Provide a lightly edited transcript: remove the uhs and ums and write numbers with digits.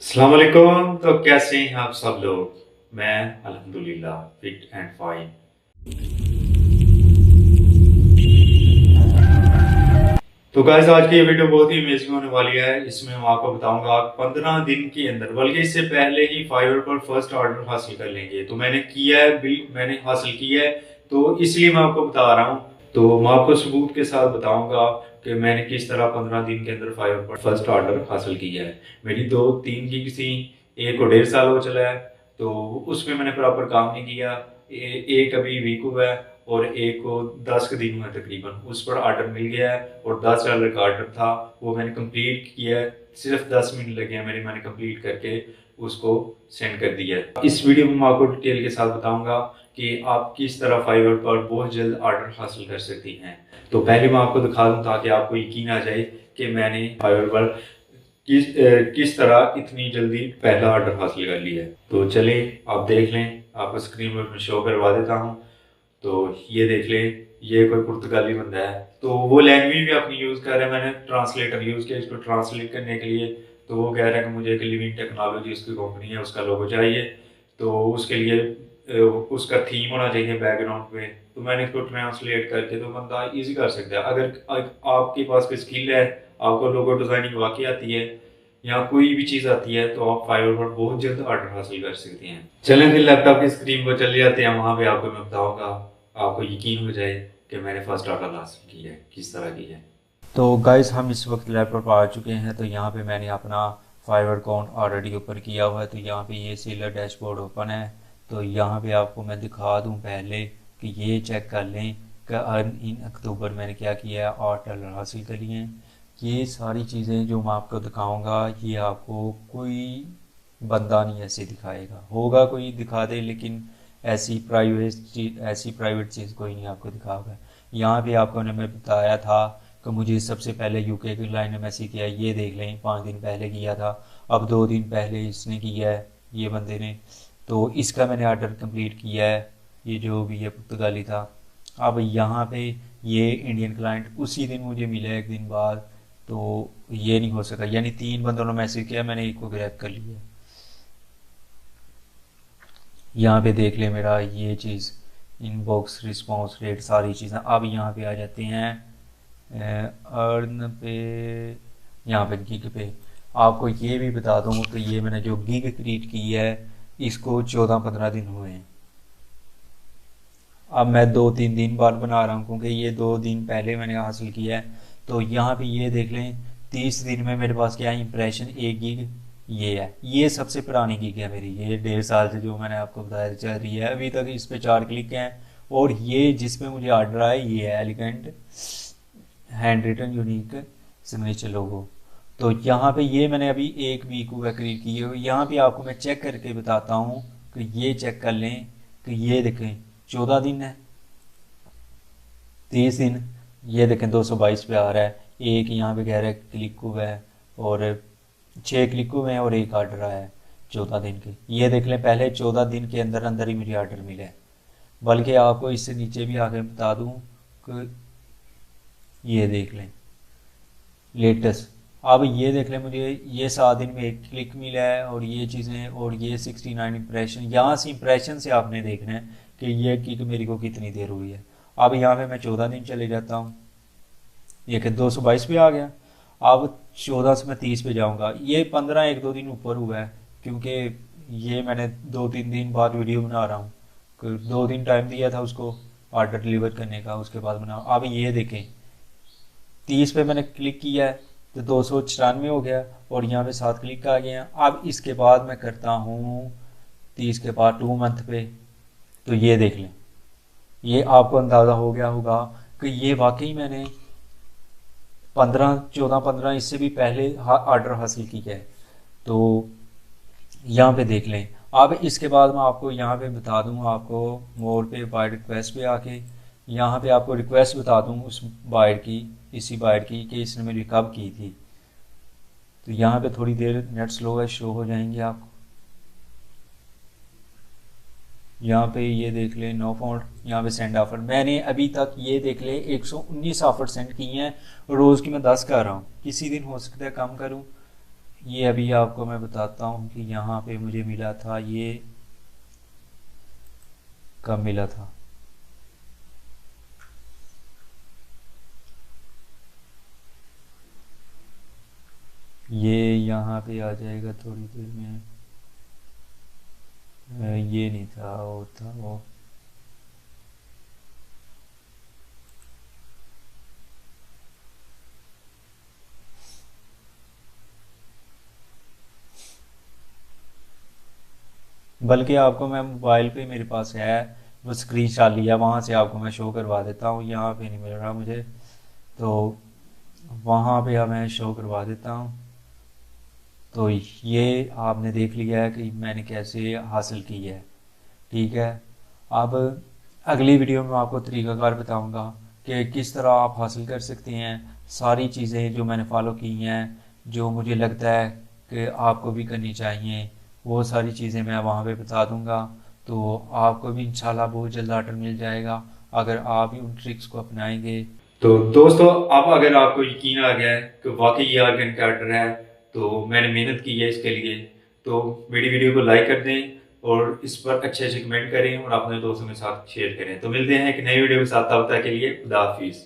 अस्सलाम वालेकुम। तो कैसे हैं आप सब लोग? मैं अल्हम्दुलिल्लाह फिट एंड फाइन। तो गाइस, आज की ये वीडियो बहुत ही अमेजिंग होने वाली है। इसमें मैं आपको बताऊंगा 15 दिन के अंदर, बल्कि इससे पहले ही फाइवर पर फर्स्ट ऑर्डर हासिल कर लेंगे। तो मैंने किया है, बिल मैंने हासिल किया है, तो इसलिए मैं आपको बता रहा हूँ। तो मैं आपको सबूत के साथ बताऊंगा कि मैंने किस तरह 15 दिन के अंदर फाइवर पर फर्स्ट ऑर्डर हासिल किया है। मेरी 2-3 गिग थी, एक को 1.5 साल हो चला है, तो उसमें मैंने प्रॉपर काम नहीं किया। एक अभी वीक हुआ है और एक को 10 के दिन हुए तकरीबन, उस पर ऑर्डर मिल गया है और $10 का ऑर्डर था, वो मैंने कंप्लीट किया है। सिर्फ 10 मिनट लगे हैं मैंने कंप्लीट करके उसको सेंड कर दिया है। इस वीडियो में मैं आपको डिटेल के साथ बताऊंगा कि आप किस तरह फाइवर पर बहुत जल्द ऑर्डर हासिल कर सकती हैं। तो पहले मैं आपको दिखा दूं ताकि आपको यकीन आ जाए कि मैंने फाइवर पर किस तरह इतनी जल्दी पहला ऑर्डर हासिल कर लिया है। तो चलिए आप देख लें, आपको स्क्रीन पर शो करवा देता हूँ। तो ये देख लें, ये कोई पुर्तगाली बंदा है, तो वो लैंग्वेज भी अपनी यूज़ कर रहा है। मैंने ट्रांसलेटर यूज़ किया इसको ट्रांसलेट करने के लिए। तो वो कह रहा है कि मुझे एक लिविंग टेक्नोलॉजी उसकी कंपनी है, उसका लोगो चाहिए। तो उसके लिए उसका थीम होना चाहिए बैकग्राउंड पे। तो मैंने इसको ट्रांसलेट करके, तो बंदा इजी कर सकता है। अगर आपके पास कोई स्किल है, आपको लोगो डिज़ाइनिंग वाकई आती है या कोई भी चीज़ आती है, तो आप फाइवर पर बहुत जल्द ऑर्डर हासिल कर सकते हैं। चलें फिर लैपटॉप की स्क्रीन पर चले जाते हैं, वहाँ पे आपको मैं बताऊँगा, आपको यकीन हो जाए कि मैंने फर्स्ट ऑर्डर हासिल किया है, किस तरह की है। तो गाइस, हम इस वक्त लैपटॉप पर आ चुके हैं। तो यहाँ पे मैंने अपना फाइवर अकाउंट ऑलरेडी ओपन किया हुआ है। तो यहाँ पे ये सेलर डैशबोर्ड ओपन है। तो यहाँ पे आपको मैं दिखा दूँ पहले कि ये चेक कर लें कि अर्न इन अक्टूबर मैंने क्या किया है, $8 हासिल कर लिए हैं। ये सारी चीज़ें जो मैं आपको दिखाऊंगा, ये आपको कोई बंदा नहीं ऐसे दिखाएगा। होगा कोई दिखा दे, लेकिन ऐसी प्राइवेट चीज़ कोई नहीं आपको दिखाएगा। यहाँ पे आपको ने मैं बताया था कि मुझे सबसे पहले यूके की क्लाइंट ने मैसेज किया है। ये देख लें, 5 दिन पहले किया था, अब 2 दिन पहले इसने किया है, ये बंदे ने। तो इसका मैंने ऑर्डर कंप्लीट किया है, ये जो भी है पुर्तगाली था। अब यहाँ पे ये इंडियन क्लाइंट उसी दिन मुझे मिला, एक दिन बाद। तो ये नहीं हो सका, यानी 3 बंदों ने मैसेज किया, मैंने एक को ग्रैब कर लिया। यहाँ पे देख ले मेरा ये चीज़, इनबॉक्स रिस्पॉन्स रेट सारी चीज़ें। अब यहाँ पे आ जाते हैं अर्न पे, यहाँ पे गिग पे। आपको ये भी बता दूँ तो ये मैंने जो गिग क्रिएट की है, इसको 14-15 दिन हुए हैं। अब मैं 2-3 दिन बाद बना रहा हूँ, क्योंकि ये 2 दिन पहले मैंने हासिल किया है। तो यहाँ पे ये देख लें, 30 दिन में मेरे पास क्या है, इंप्रेशन 1 गिग ये है। ये सबसे पुरानी गिग है मेरी, ये 1.5 साल से जो मैंने आपको बताया चल रही है। अभी तक इस पे 4 क्लिक हैं। और ये जिसमें मुझे ऑर्डर आया, ये है elegant handwritten unique signature logo. तो यहाँ पे ये मैंने अभी 1 वीक हुआ क्रिएट किए हुए। यहाँ पे आपको मैं चेक करके बताता हूँ कि ये चेक कर लें कि ये देखें 14 दिन है, 30 दिन, ये देखें 222 पे आ रहा है। एक यहाँ पे कह रहा है क्लिक हुआ है, और 6 क्लिक हुए हैं और एक ऑर्डर आया है 14 दिन के। ये देख लें, पहले 14 दिन के अंदर अंदर ही मुझे ऑर्डर मिला है। बल्कि आपको इससे नीचे भी आगे बता दूँ कि ये देख लें लेटेस्ट। अब ये देख लें, मुझे ये 7 दिन में 1 क्लिक मिला है, और ये चीज़ें, और ये 69 इंप्रेशन। यहाँ से इंप्रेशन से आपने देखना है कि ये क्लिक मेरे को कितनी देर हुई है। अब यहाँ पे मैं 14 दिन चले जाता हूँ, ये कि 222 पे आ गया। अब 14 से मैं 30 पे जाऊँगा, ये 15 1-2 दिन ऊपर हुआ है, क्योंकि ये मैंने 2-3 दिन बाद वीडियो बना रहा हूँ। 2 दिन टाइम दिया था उसको ऑर्डर डिलीवर करने का, उसके बाद बना। अब ये देखें, 30 पे मैंने क्लिक किया है तो 294 हो गया, और यहाँ पे 7 क्लिक आ गए हैं। अब इसके बाद मैं करता हूँ 30 के बाद 2 मंथ पे। तो ये देख लें, ये आपको अंदाज़ा हो गया होगा कि ये वाकई मैंने 15 इससे भी पहले ऑर्डर हासिल किया है। तो यहाँ पे देख लें। अब इसके बाद मैं आपको यहाँ पे बता दूँ, आपको मोर पे बाय रिक्वेस्ट पे आके यहाँ पे आपको रिक्वेस्ट बता दूँ उस बायर की, इसी बायर की, कि इसने मेरी कब की थी। तो यहाँ पे थोड़ी देर नेट स्लो है, शो हो जाएंगे आपको। यहाँ पे ये देख ले नो फाउंड, यहाँ पे सेंड ऑफर। मैंने अभी तक ये देख ले 119 ऑफर सेंड किए हैं। रोज़ की मैं 10 कर रहा हूँ, किसी दिन हो सकता है कम करूँ, ये अभी आपको मैं बताता हूँ कि यहाँ पे मुझे मिला था ये कब मिला था। ये यहाँ पे आ जाएगा थोड़ी देर में। ये नहीं था, वो था वो। बल्कि आपको मैं मोबाइल पे मेरे पास है, वो स्क्रीन शॉट लिया, वहाँ से आपको मैं शो करवा देता हूँ। यहाँ पे नहीं मिल रहा मुझे, तो वहाँ पे मैं शो करवा देता हूँ। तो ये आपने देख लिया है कि मैंने कैसे हासिल की है। ठीक है। अब अगली वीडियो में आपको तरीक़ाकार बताऊंगा कि किस तरह आप हासिल कर सकते हैं सारी चीज़ें जो मैंने फॉलो की हैं, जो मुझे लगता है कि आपको भी करनी चाहिए, वो सारी चीज़ें मैं वहाँ पे बता दूंगा। तो आपको भी इंशाल्लाह बहुत जल्द आर्डर मिल जाएगा अगर आप भी उन ट्रिक्स को अपनाएंगे। तो दोस्तों, अब अगर आपको यकीन आ गया है कि वाकई ये ऑर्गेनिक आर्डर है, तो मैंने मेहनत की है इसके लिए, तो मेरी वीडियो को लाइक कर दें और इस पर अच्छे अच्छे कमेंट करें और अपने दोस्तों के साथ शेयर करें। तो मिलते हैं एक नई वीडियो के साथ, तब तक के लिए खुदा हाफिज़।